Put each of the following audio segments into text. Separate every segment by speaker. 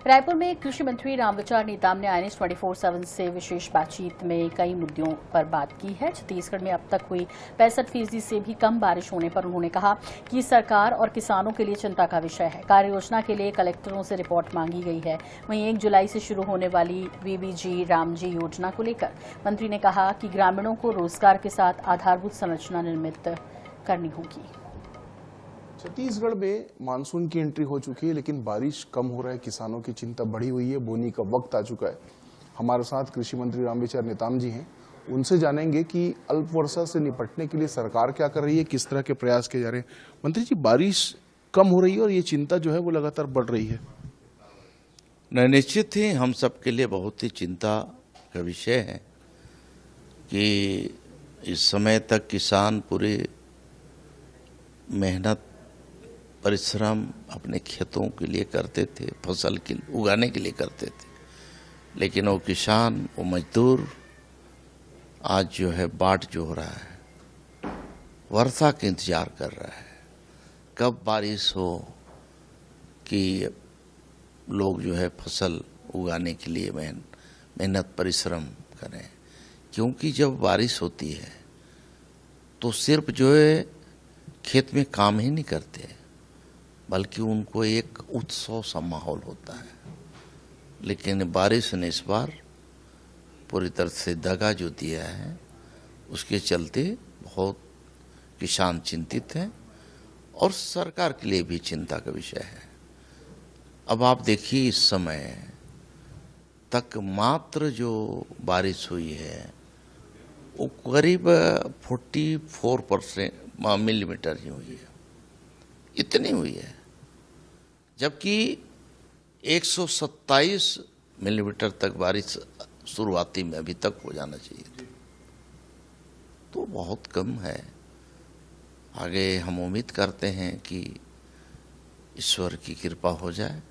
Speaker 1: रायपुर में कृषि मंत्री रामविचार नेताम ने IANS 24/7 से विशेष बातचीत में कई मुद्दों पर बात की है। छत्तीसगढ़ में अब तक हुई 65% से भी कम बारिश होने पर उन्होंने कहा कि सरकार और किसानों के लिए चिंता का विषय है। कार्य योजना के लिए कलेक्टरों से रिपोर्ट मांगी गई है। वहीं 1 जुलाई से शुरू होने वाली VBG रामजी योजना को लेकर मंत्री ने कहा कि ग्रामीणों को रोजगार के साथ आधारभूत संरचना निर्मित करनी होगी।
Speaker 2: छत्तीसगढ़ में मानसून की एंट्री हो चुकी है, लेकिन बारिश कम हो रहा है। किसानों की चिंता बढ़ी हुई है। बोनी का वक्त आ चुका है। हमारे साथ कृषि मंत्री रामविचार नेताम जी हैं। उनसे जानेंगे कि अल्प वर्षा से निपटने के लिए सरकार क्या कर रही है, किस तरह के प्रयास किए जा रहे हैं। मंत्री जी, बारिश कम हो रही है और ये चिंता जो है वो लगातार बढ़ रही है।
Speaker 3: निश्चित ही हम सबके लिए बहुत ही चिंता का विषय है कि इस समय तक किसान पूरे मेहनत परिश्रम अपने खेतों के लिए करते थे, फसल के उगाने के लिए करते थे, लेकिन वो किसान, वो मजदूर आज जो है बाट जो हो रहा है, वर्षा का इंतजार कर रहा है कब बारिश हो कि लोग जो है फसल उगाने के लिए मेहनत परिश्रम करें। क्योंकि जब बारिश होती है तो सिर्फ जो है खेत में काम ही नहीं करते, बल्कि उनको एक उत्सव सा माहौल होता है। लेकिन बारिश ने इस बार पूरी तरह से दगा जो दिया है, उसके चलते बहुत किसान चिंतित हैं और सरकार के लिए भी चिंता का विषय है। अब आप देखिए, इस समय तक मात्र जो बारिश हुई है वो करीब 44% मिलीमीटर ही हुई है, इतनी हुई है, जबकि 127 मिलीमीटर तक बारिश शुरुआती में अभी तक हो जाना चाहिए था, तो बहुत कम है। आगे हम उम्मीद करते हैं कि ईश्वर की कृपा हो जाए,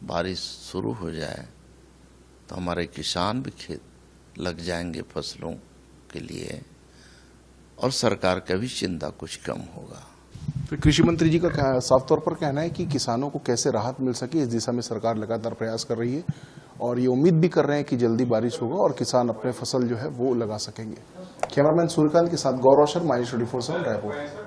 Speaker 3: बारिश शुरू हो जाए तो हमारे किसान भी खेत लग जाएंगे फसलों के लिए और सरकार का भी चिंता कुछ कम होगा।
Speaker 2: तो कृषि मंत्री जी का साफ तौर पर कहना है कि किसानों को कैसे राहत मिल सके, इस दिशा में सरकार लगातार प्रयास कर रही है और ये उम्मीद भी कर रहे हैं कि जल्दी बारिश होगा और किसान अपने फसल जो है वो लगा सकेंगे। कैमरामैन सूर्यकांत के साथ गौरव शर्मा, IANS 24/7 रायपुर।